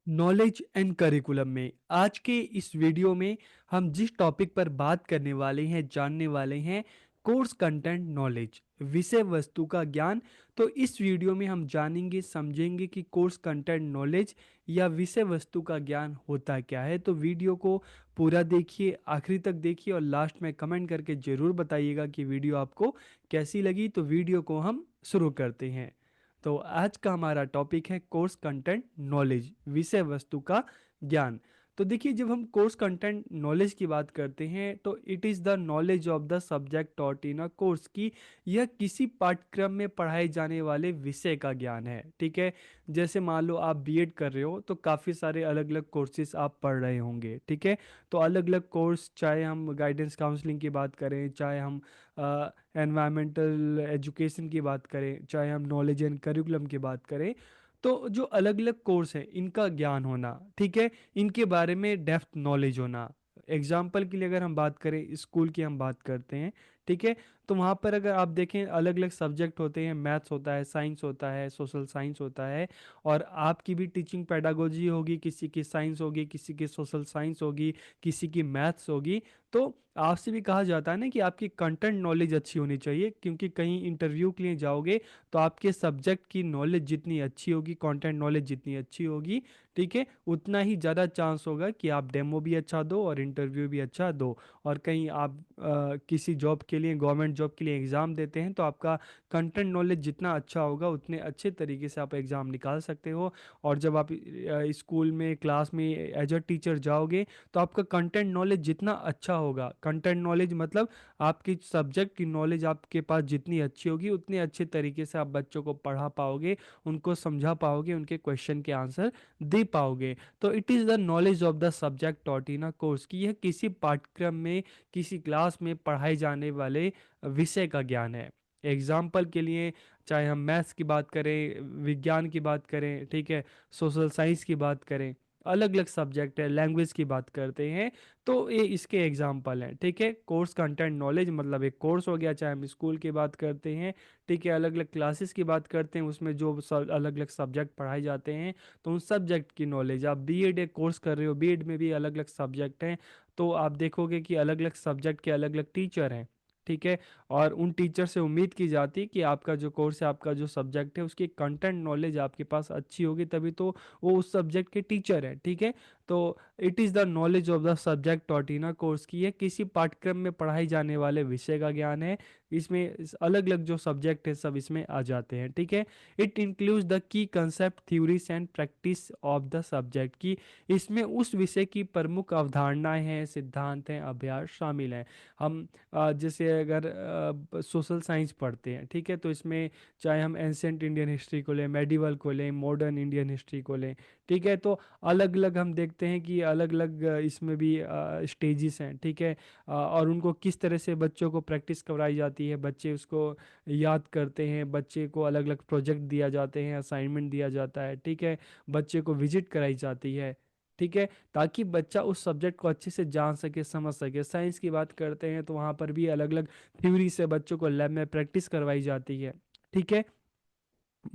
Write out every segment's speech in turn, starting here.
Knowledge and curriculum में आज के इस वीडियो में हम जिस टॉपिक पर बात करने वाले हैं जानने वाले हैं कोर्स कंटेंट नॉलेज विषय वस्तु का ज्ञान। तो इस वीडियो में हम जानेंगे समझेंगे कि कोर्स कंटेंट नॉलेज या विषय वस्तु का ज्ञान होता क्या है। तो वीडियो को पूरा देखिए, आखिरी तक देखिए और लास्ट में कमेंट करके ज़रूर बताइएगा कि वीडियो आपको कैसी लगी। तो वीडियो को हम शुरू करते हैं। तो आज का हमारा टॉपिक है कोर्स कंटेंट नॉलेज विषय वस्तु का ज्ञान। तो देखिए, जब हम कोर्स कंटेंट नॉलेज की बात करते हैं तो it is the knowledge of the subject taught in a course की यह किसी पाठ्यक्रम में पढ़ाए जाने वाले विषय का ज्ञान है। ठीक है, जैसे मान लो आप बीएड कर रहे हो तो काफ़ी सारे अलग अलग कोर्सेज आप पढ़ रहे होंगे। ठीक है, तो अलग अलग कोर्स, चाहे हम गाइडेंस काउंसलिंग की बात करें, चाहे हम एनवायरमेंटल एजुकेशन की बात करें, चाहे हम नॉलेज एंड करिकुलम की बात करें, तो जो अलग अलग कोर्स हैं इनका ज्ञान होना, ठीक है, इनके बारे में डेप्थ नॉलेज होना। एग्जाम्पल के लिए अगर हम बात करें, स्कूल की हम बात करते हैं, ठीक है, तो वहाँ पर अगर आप देखें अलग अलग सब्जेक्ट होते हैं, मैथ्स होता है, साइंस होता है, सोशल साइंस होता है। और आपकी भी टीचिंग पेडागोजी होगी, किसी की साइंस होगी, किसी की सोशल साइंस होगी, किसी की मैथ्स होगी। तो आपसे भी कहा जाता है ना कि आपकी कंटेंट नॉलेज अच्छी होनी चाहिए, क्योंकि कहीं इंटरव्यू के लिए जाओगे तो आपके सब्जेक्ट की नॉलेज जितनी अच्छी होगी, कंटेंट नॉलेज जितनी अच्छी होगी, ठीक है, उतना ही ज़्यादा चांस होगा कि आप डेमो भी अच्छा दो और इंटरव्यू भी अच्छा दो। और कहीं आप किसी जॉब के लिए, गवर्नमेंट जॉब के लिए एग्ज़ाम देते हैं तो आपका कंटेंट नॉलेज जितना अच्छा होगा उतने अच्छे तरीके से आप एग्ज़ाम निकाल सकते हो। और जब आप स्कूल में, क्लास में एज अ टीचर जाओगे तो आपका कंटेंट नॉलेज जितना अच्छा होगा, कंटेंट नॉलेज मतलब आपकी सब्जेक्ट की नॉलेज आपके पास जितनी अच्छी होगी उतने अच्छे तरीके से आप बच्चों को पढ़ा पाओगे, उनको समझा पाओगे, उनके क्वेश्चन के आंसर दे पाओगे। तो it is the knowledge of the subject taught in a course की यह किसी पाठ्यक्रम में, किसी क्लास में पढ़ाए जाने वाले विषय का ज्ञान है। एग्जाम्पल के लिए, चाहे हम मैथ्स की बात करें, विज्ञान की बात करें, ठीक है, सोशल साइंस की बात करें, अलग अलग सब्जेक्ट है, लैंग्वेज की बात करते हैं, तो ये इसके एग्जाम्पल हैं। ठीक है, कोर्स कंटेंट नॉलेज मतलब एक कोर्स हो गया, चाहे हम स्कूल की बात करते हैं, ठीक है, अलग अलग क्लासेस की बात करते हैं, उसमें जो अलग अलग सब्जेक्ट पढ़ाए जाते हैं, तो उन सब्जेक्ट की नॉलेज। आप बीएड एक कोर्स कर रहे हो, बीएड में भी अलग अलग सब्जेक्ट हैं, तो आप देखोगे कि अलग अलग सब्जेक्ट के अलग अलग टीचर हैं। ठीक है, और उन टीचर से उम्मीद की जाती है कि आपका जो कोर्स है, आपका जो सब्जेक्ट है, उसकी कंटेंट नॉलेज आपके पास अच्छी होगी, तभी तो वो उस सब्जेक्ट के टीचर हैं। ठीक है, तो it is the knowledge of the subject taught in a course की है किसी पाठ्यक्रम में पढ़ाई जाने वाले विषय का ज्ञान है। इसमें अलग अलग जो सब्जेक्ट है सब इसमें आ जाते हैं। ठीक है, it includes the key concept, theories and practice of the subject की, इसमें उस विषय की प्रमुख अवधारणाएं हैं, सिद्धांत हैं, अभ्यास शामिल हैं। हम जैसे अगर सोशल साइंस पढ़ते हैं, ठीक है, तो इसमें चाहे हम एंशेंट इंडियन हिस्ट्री को लें, मेडिवल को लें, मॉडर्न इंडियन हिस्ट्री को लें, ठीक है, तो अलग अलग हम देखते हैं कि अलग अलग इसमें भी स्टेजेस हैं। ठीक है, और उनको किस तरह से बच्चों को प्रैक्टिस करवाई जाती है, बच्चे उसको याद करते हैं, बच्चे को अलग अलग प्रोजेक्ट दिया जाते हैं, असाइनमेंट दिया जाता है, ठीक है, बच्चे को विजिट कराई जाती है। ठीक है, ताकि बच्चा उस सब्जेक्ट को अच्छे से जान सके, समझ सके। साइंस की बात करते हैं तो वहाँ पर भी अलग अलग थ्योरी से बच्चों को लैब में प्रैक्टिस करवाई जाती है। ठीक है,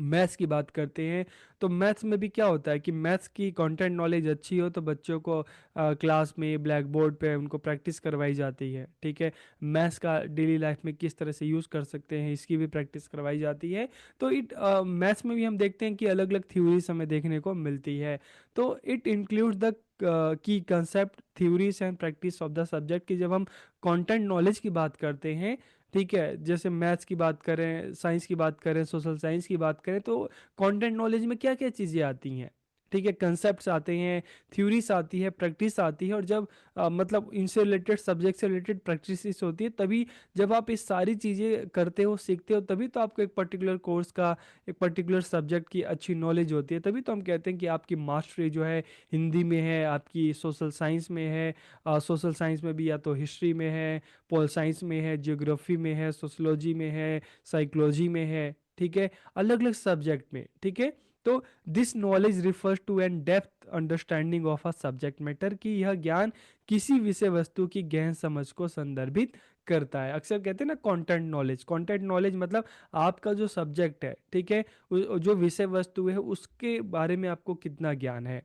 मैथ्स की बात करते हैं तो मैथ्स में भी क्या होता है कि मैथ्स की कंटेंट नॉलेज अच्छी हो तो बच्चों को क्लास में ब्लैक बोर्ड पे उनको प्रैक्टिस करवाई जाती है। ठीक है, मैथ्स का डेली लाइफ में किस तरह से यूज़ कर सकते हैं इसकी भी प्रैक्टिस करवाई जाती है। तो मैथ्स में भी हम देखते हैं कि अलग अलग थ्योरीज हमें देखने को मिलती है। तो it includes the key concept, theories and practice of the subject की जब हम कंटेंट नॉलेज की बात करते हैं, ठीक है, जैसे मैथ्स की बात करें, साइंस की बात करें, सोशल साइंस की बात करें, तो कंटेंट नॉलेज में क्या क्या चीज़ें आती हैं। ठीक है, कंसेप्ट्स आते हैं, थ्योरीज आती है, प्रैक्टिस आती है, और जब मतलब इनसे रिलेटेड, सब्जेक्ट से रिलेटेड प्रैक्टिस होती है, तभी जब आप इस सारी चीज़ें करते हो, सीखते हो, तभी तो आपको एक पर्टिकुलर कोर्स का, एक पर्टिकुलर सब्जेक्ट की अच्छी नॉलेज होती है। तभी तो हम कहते हैं कि आपकी मास्टरी जो है हिंदी में है, आपकी सोशल साइंस में है, सोशल साइंस में भी या तो हिस्ट्री में है, पॉल साइंस में है, जियोग्राफी में है, सोशोलॉजी में है, साइकोलॉजी में है। ठीक है, अलग अलग सब्जेक्ट में। ठीक है, तो this knowledge refers to an depth understanding of a subject matter, कि यह ज्ञान किसी विषय वस्तु की गहन समझ को संदर्भित करता है। अक्सर कहते हैं ना कंटेंट नॉलेज, कंटेंट नॉलेज मतलब आपका जो सब्जेक्ट है, ठीक है, जो विषय वस्तु है उसके बारे में आपको कितना ज्ञान है।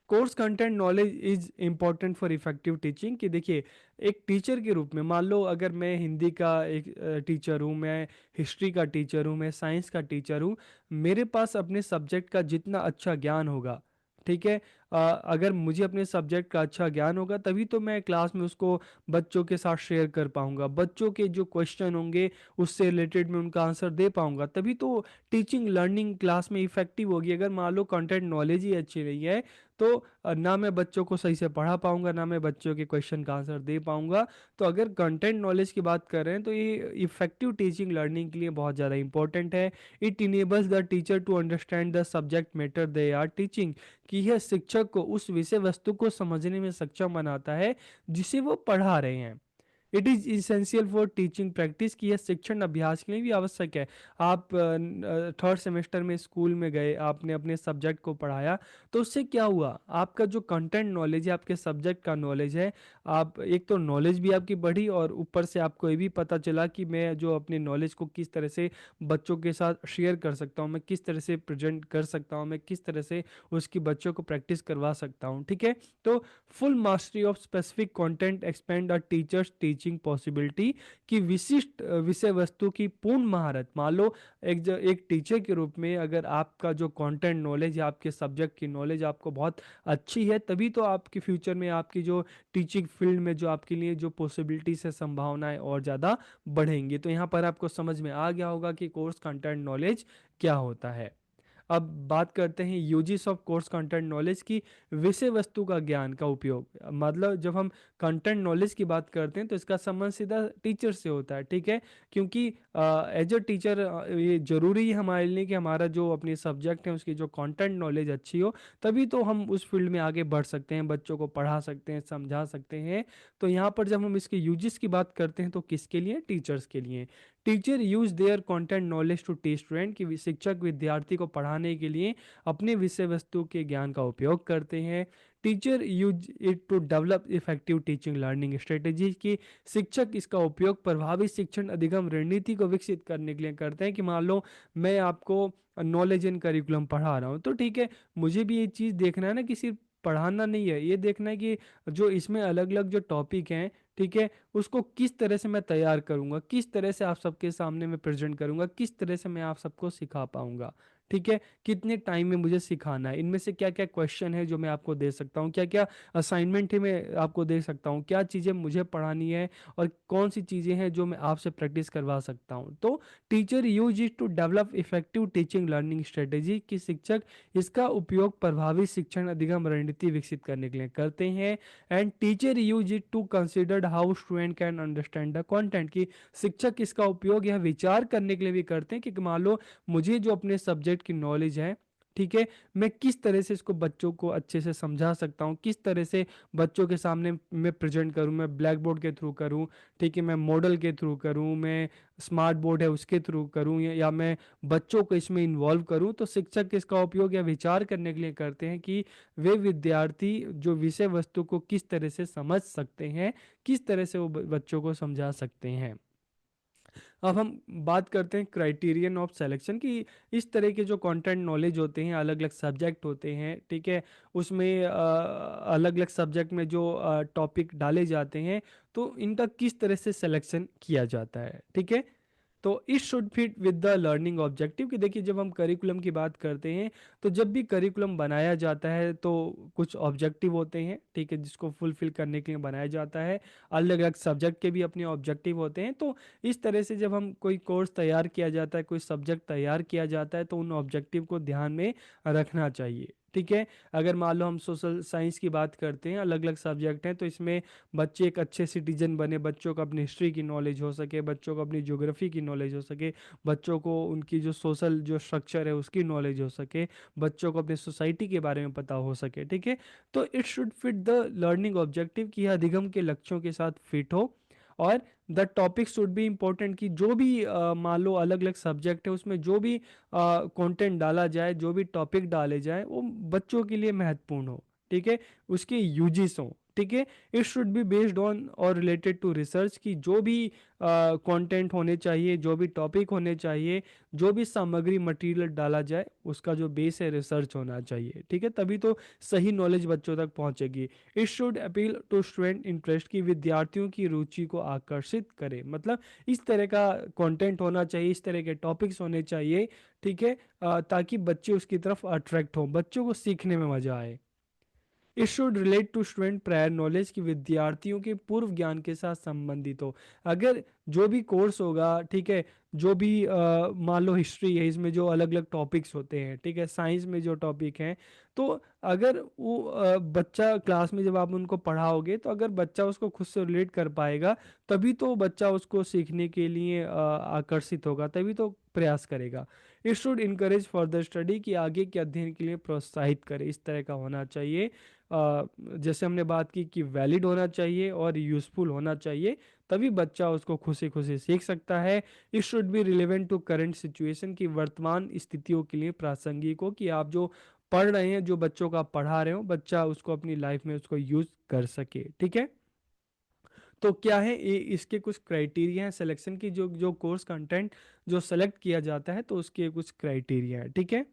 Course content knowledge is important for effective teaching. कि देखिए, एक टीचर के रूप में मान लो अगर मैं हिंदी का एक टीचर हूँ, मैं हिस्ट्री का टीचर हूँ, मैं साइंस का टीचर हूँ, मेरे पास अपने सब्जेक्ट का जितना अच्छा ज्ञान होगा, ठीक है, अगर मुझे अपने सब्जेक्ट का अच्छा ज्ञान होगा तभी तो मैं क्लास में उसको बच्चों के साथ शेयर कर पाऊंगा, बच्चों के जो क्वेश्चन होंगे उससे रिलेटेड मैं उनका आंसर दे पाऊंगा, तभी तो टीचिंग लर्निंग क्लास में इफेक्टिव होगी। अगर मान लो कंटेंट नॉलेज ही अच्छी नहीं है तो ना मैं बच्चों को सही से पढ़ा पाऊंगा, ना मैं बच्चों के क्वेश्चन का आंसर दे पाऊंगा। तो अगर कंटेंट नॉलेज की बात कर रहे हैं तो ये इफेक्टिव टीचिंग लर्निंग के लिए बहुत ज़्यादा इंपॉर्टेंट है। It enables the teacher to understand the subject matter they are teaching. कि यह शिक्षक को उस विषय वस्तु को समझने में सक्षम बनाता है जिसे वो पढ़ा रहे हैं। It is essential for teaching practice. की यह शिक्षण अभ्यास के लिए भी आवश्यक है। आप थर्ड सेमेस्टर में स्कूल में गए, आपने अपने सब्जेक्ट को पढ़ाया, तो उससे क्या हुआ, आपका जो कंटेंट नॉलेज है, आपके सब्जेक्ट का नॉलेज है, आप एक तो नॉलेज भी आपकी बढ़ी और ऊपर से आपको ये भी पता चला कि मैं जो अपने नॉलेज को किस तरह से बच्चों के साथ शेयर कर सकता हूँ, मैं किस तरह से प्रेजेंट कर सकता हूँ, मैं किस तरह से उसकी बच्चों को प्रैक्टिस करवा सकता हूँ, ठीक है। तो full mastery of specific content expand a teachers teaching possibility. की विशिष्ट विषय वस्तु की पूर्ण महारत। मान लो एक टीचर के रूप में अगर आपका जो कंटेंट नॉलेज है, आपके सब्जेक्ट की नॉलेज आपको बहुत अच्छी है, तभी तो आपके फ्यूचर में आपकी जो टीचिंग फील्ड में जो आपके लिए जो पॉसिबिलिटीज है, संभावनाएं और ज़्यादा बढ़ेंगी। तो यहाँ पर आपको समझ में आ गया होगा कि कोर्स कंटेंट नॉलेज क्या होता है। अब बात करते हैं uses of course content knowledge की। विषय वस्तु का ज्ञान का उपयोग। मतलब जब हम कंटेंट नॉलेज की बात करते हैं तो इसका संबंध सीधा टीचर से होता है, ठीक है। क्योंकि एज अ टीचर ये जरूरी है हमारे लिए कि हमारा जो अपनी सब्जेक्ट है उसकी जो कंटेंट नॉलेज अच्छी हो, तभी तो हम उस फील्ड में आगे बढ़ सकते हैं, बच्चों को पढ़ा सकते हैं, समझा सकते हैं। तो यहाँ पर जब हम इसके यूजेस की बात करते हैं तो किसके लिए, टीचर्स के लिए। Teacher use their content knowledge to teach student. की शिक्षक विद्यार्थी को पढ़ाने के लिए अपने विषय वस्तु के ज्ञान का उपयोग करते हैं। Teacher use it to develop effective teaching learning strategy. की शिक्षक इसका उपयोग प्रभावी शिक्षण अधिगम रणनीति को विकसित करने के लिए करते हैं। कि मान लो मैं आपको नॉलेज इन करिकुलम पढ़ा रहा हूँ, तो ठीक है, मुझे भी ये चीज़ देखना है ना कि सिर्फ पढ़ाना नहीं है, ये देखना है कि जो इसमें अलग अलग जो टॉपिक हैं, ठीक है, उसको किस तरह से मैं तैयार करूंगा, किस तरह से आप सबके सामने मैं प्रेजेंट करूंगा, किस तरह से मैं आप सबको सिखा पाऊंगा, ठीक है, कितने टाइम में मुझे सिखाना है, इनमें से क्या क्या क्वेश्चन है जो मैं आपको दे सकता हूँ, क्या क्या असाइनमेंट है मैं आपको दे सकता हूँ, क्या चीज़ें मुझे पढ़ानी है और कौन सी चीज़ें हैं जो मैं आपसे प्रैक्टिस करवा सकता हूँ। तो teacher use it to develop effective teaching learning strategy. की शिक्षक इसका उपयोग प्रभावी शिक्षण अधिगम रणनीति विकसित करने के लिए करते हैं। And teacher use it to considered how student can understand the content. की शिक्षक इसका उपयोग यह विचार करने के लिए भी करते हैं कि मान लो मुझे जो अपने सब्जेक्ट की नॉलेज है, ठीक है, मैं किस तरह से इसको बच्चों को अच्छे से समझा सकता हूँ, किस तरह से बच्चों के सामने मैं प्रेजेंट करूँ, मैं ब्लैक बोर्ड के थ्रू करूँ, ठीक है, मैं मॉडल के थ्रू करूँ, मैं स्मार्ट बोर्ड है उसके थ्रू करूँ, या मैं बच्चों को इसमें इन्वॉल्व करूँ। तो शिक्षक इसका उपयोग या विचार करने के लिए करते हैं कि वे विद्यार्थी जो विषय वस्तु को किस तरह से समझ सकते हैं, किस तरह से वो बच्चों को समझा सकते हैं। अब हम बात करते हैं क्राइटेरियन ऑफ सिलेक्शन की। इस तरह के जो कंटेंट नॉलेज होते हैं, अलग अलग सब्जेक्ट होते हैं, ठीक है, उसमें अलग अलग सब्जेक्ट में जो टॉपिक डाले जाते हैं, तो इनका किस तरह से सिलेक्शन किया जाता है, ठीक है। तो it should fit with the learning objective. कि देखिए, जब हम करिकुलम की बात करते हैं तो जब भी करिकुलम बनाया जाता है तो कुछ ऑब्जेक्टिव होते हैं, ठीक है, जिसको फुलफिल करने के लिए बनाया जाता है। अलग अलग सब्जेक्ट के भी अपने ऑब्जेक्टिव होते हैं। तो इस तरह से जब हम कोई कोर्स तैयार किया जाता है, कोई सब्जेक्ट तैयार किया जाता है, तो उन ऑब्जेक्टिव को ध्यान में रखना चाहिए, ठीक है। अगर मान लो हम सोशल साइंस की बात करते हैं, अलग अलग सब्जेक्ट हैं, तो इसमें बच्चे एक अच्छे सिटीजन बने, बच्चों को अपनी हिस्ट्री की नॉलेज हो सके, बच्चों को अपनी ज्योग्राफी की नॉलेज हो सके, बच्चों को उनकी जो सोशल जो स्ट्रक्चर है उसकी नॉलेज हो सके, बच्चों को अपनी सोसाइटी के बारे में पता हो सके, ठीक है। तो it should fit the learning objective. की यह अधिगम के लक्ष्यों के साथ फिट हो। और the topic should be important. कि जो भी मान लो अलग अलग सब्जेक्ट है उसमें जो भी कंटेंट डाला जाए, जो भी टॉपिक डाले जाए, वो बच्चों के लिए महत्वपूर्ण हो, ठीक है, उसके यूजेस हों, ठीक है। It should be based on और रिलेटेड टू रिसर्च, की जो भी कंटेंट होने चाहिए, जो भी टॉपिक होने चाहिए, जो भी सामग्री मटेरियल डाला जाए, उसका जो बेस है रिसर्च होना चाहिए। ठीक है, तभी तो सही नॉलेज बच्चों तक पहुंचेगी। It should appeal to student interest, की विद्यार्थियों की रुचि को आकर्षित करे। मतलब इस तरह का कंटेंट होना चाहिए, इस तरह के टॉपिक्स होने चाहिए। ठीक है, ताकि बच्चे उसकी तरफ अट्रैक्ट हों, बच्चों को सीखने में मजा आए। It should relate to student prior knowledge, की विद्यार्थियों के पूर्व ज्ञान के साथ संबंधित हो। अगर जो भी कोर्स होगा, ठीक है, जो भी मान लो हिस्ट्री है, इसमें जो अलग अलग टॉपिक्स होते हैं, ठीक है, साइंस में जो टॉपिक हैं, तो अगर वो बच्चा क्लास में जब आप उनको पढ़ाओगे, तो अगर बच्चा उसको खुद से रिलेट कर पाएगा, तभी तो बच्चा उसको सीखने के लिए आकर्षित होगा, तभी तो प्रयास करेगा। It should encourage further study, की आगे के अध्ययन के लिए प्रोत्साहित करे। इस तरह का होना चाहिए। जैसे हमने बात की कि वैलिड होना चाहिए और यूज़फुल होना चाहिए, तभी बच्चा उसको खुशी खुशी सीख सकता है। It should be relevant to current situation, की वर्तमान स्थितियों के लिए प्रासंगिक हो, कि आप जो पढ़ रहे हैं, जो बच्चों को आप पढ़ा रहे हो, बच्चा उसको अपनी लाइफ में उसको यूज़ कर सके। ठीक है, तो क्या है ये, इसके कुछ क्राइटेरिया हैं सिलेक्शन की, जो जो कोर्स कंटेंट जो सेलेक्ट किया जाता है, तो उसके कुछ क्राइटेरिया है। ठीक है,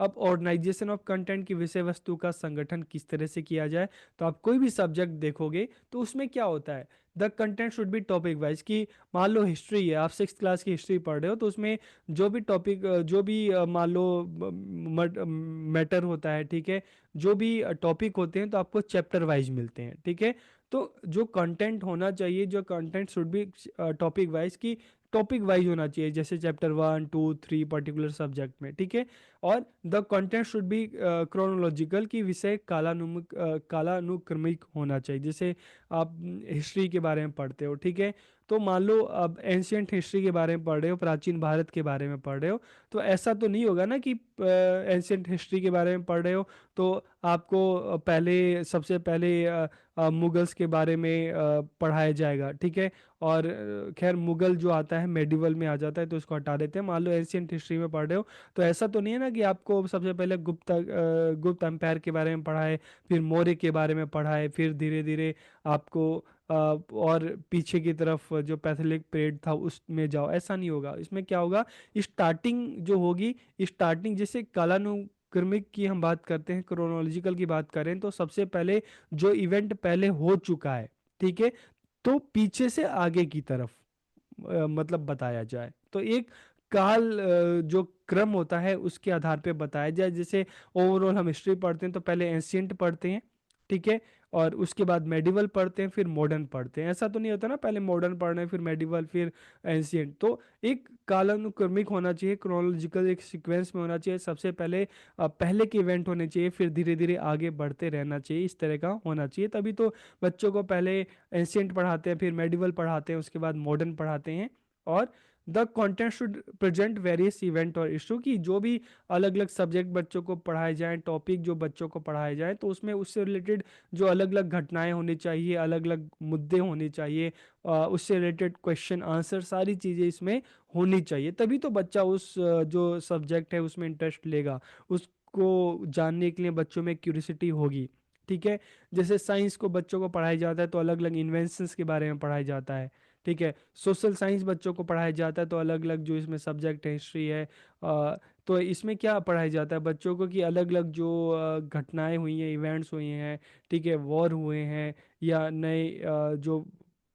अब ऑर्गेनाइजेशन ऑफ कंटेंट की विषय वस्तु का संगठन किस तरह से किया जाए, तो आप कोई भी सब्जेक्ट देखोगे, तो उसमें क्या होता है, the content should be topic wise, की मान लो हिस्ट्री है, आप 6th क्लास की हिस्ट्री पढ़ रहे हो, तो उसमें जो भी टॉपिक, जो भी मान लो मैटर होता है, ठीक है, जो भी टॉपिक होते हैं, तो आपको चैप्टर वाइज मिलते हैं। ठीक है, तो जो कंटेंट होना चाहिए, जो content should be topic wise, की टॉपिक वाइज होना चाहिए, जैसे चैप्टर 1 2 3 पर्टिकुलर सब्जेक्ट में। ठीक है, और the content should be chronological, की विषय कालानुक्रमिक होना चाहिए। जैसे आप हिस्ट्री के बारे में पढ़ते हो, ठीक है, तो मान लो अब एंशियंट हिस्ट्री के बारे में पढ़ रहे हो, प्राचीन भारत के बारे में पढ़ रहे हो, तो ऐसा तो नहीं होगा ना कि एंशियंट हिस्ट्री के बारे में पढ़ रहे हो तो आपको पहले सबसे पहले मुगल्स के बारे में पढ़ाया जाएगा। ठीक है, और खैर मुगल जो आता है मेडिवल में आ जाता है, तो उसको हटा देते हैं। मान लो एंशियंट हिस्ट्री में पढ़ रहे हो, तो ऐसा तो नहीं है ना कि आपको सबसे पहले गुप्त एम्पायर के बारे में पढ़ाए, फिर मौर्य के बारे में पढ़ाए, फिर धीरे धीरे आपको और पीछे की तरफ जो पैथोलिक पीरियड था उसमें जाओ, ऐसा नहीं होगा। इसमें क्या होगा, स्टार्टिंग जो होगी, स्टार्टिंग जैसे कालानुक्रमिक की हम बात करते हैं, क्रोनोलॉजिकल की बात करें, तो सबसे पहले जो इवेंट पहले हो चुका है, ठीक है, तो पीछे से आगे की तरफ मतलब बताया जाए, तो एक काल जो क्रम होता है उसके आधार पे बताया जाए। जैसे ओवरऑल हम हिस्ट्री पढ़ते हैं, तो पहले एंशियंट पढ़ते हैं, ठीक है, और उसके बाद मेडिवल पढ़ते हैं, फिर मॉडर्न पढ़ते हैं। ऐसा तो नहीं होता ना, पहले मॉडर्न पढ़ रहे हैं, फिर मेडिवल, फिर एंशियंट। तो एक कालानुक्रमिक होना चाहिए, क्रोनोलॉजिकल एक सीक्वेंस में होना चाहिए। सबसे पहले पहले के इवेंट होने चाहिए, फिर धीरे धीरे आगे बढ़ते रहना चाहिए, इस तरह का होना चाहिए। तभी तो बच्चों को पहले एंशियंट पढ़ाते हैं, फिर मेडिवल पढ़ाते हैं, उसके बाद मॉडर्न पढ़ाते हैं। और the content should present various event और इशू, की जो भी अलग अलग सब्जेक्ट बच्चों को पढ़ाए जाएं, टॉपिक जो बच्चों को पढ़ाए जाएं, तो उसमें उससे रिलेटेड जो अलग अलग घटनाएं होनी चाहिए, अलग अलग मुद्दे होने चाहिए, उससे रिलेटेड क्वेश्चन आंसर, सारी चीज़ें इसमें होनी चाहिए। तभी तो बच्चा उस जो सब्जेक्ट है उसमें इंटरेस्ट लेगा, उसको जानने के लिए बच्चों में क्यूरियोसिटी होगी। ठीक है, जैसे साइंस को बच्चों को पढ़ाया जाता है, तो अलग अलग इन्वेंशंस के बारे में पढ़ाया जाता है। ठीक है, सोशल साइंस बच्चों को पढ़ाया जाता है, तो अलग अलग जो इसमें सब्जेक्ट है, हिस्ट्री है, तो इसमें क्या पढ़ाया जाता है बच्चों को, कि अलग अलग जो घटनाएं हुई हैं, इवेंट्स हुए हैं, ठीक है, वॉर हुए हैं, या नए जो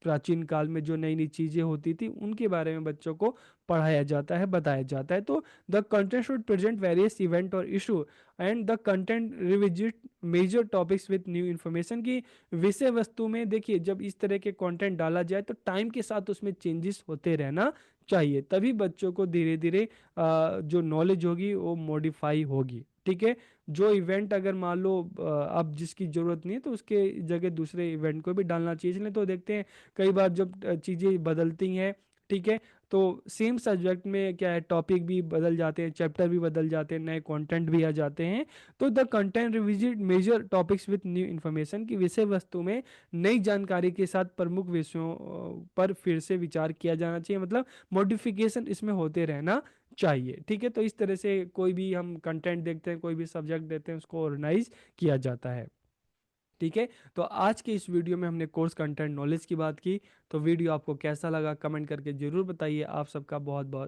प्राचीन काल में जो नई नई चीज़ें होती थी, उनके बारे में बच्चों को पढ़ाया जाता है, बताया जाता है। तो the content should present various event और issue, and the content revisit major topics with new information, की विषय वस्तु में देखिए, जब इस तरह के कंटेंट डाला जाए, तो टाइम के साथ उसमें चेंजेस होते रहना चाहिए, तभी बच्चों को धीरे धीरे जो नॉलेज होगी वो मॉडिफाई होगी। ठीक है, जो इवेंट अगर मान लो अब जिसकी ज़रूरत नहीं है, तो उसके जगह दूसरे इवेंट को भी डालना चाहिए। इसलिए तो देखते हैं कई बार जब चीज़ें बदलती हैं, ठीक है, तो सेम सब्जेक्ट में क्या है, टॉपिक भी बदल जाते हैं, चैप्टर भी बदल जाते हैं, नए कंटेंट भी आ जाते हैं। तो the content revisit major topics with new information, की विषय वस्तु में नई जानकारी के साथ प्रमुख विषयों पर फिर से विचार किया जाना चाहिए, मतलब मॉडिफिकेशन इसमें होते रहना चाहिए। ठीक है, तो इस तरह से कोई भी हम कंटेंट देखते हैं, कोई भी सब्जेक्ट देते हैं, उसको ऑर्गेनाइज किया जाता है। ठीक है। तो आज के इस वीडियो में हमने कोर्स कंटेंट नॉलेज की बात की। तो वीडियो आपको कैसा लगा कमेंट करके जरूर बताइए। आप सबका बहुत बहुत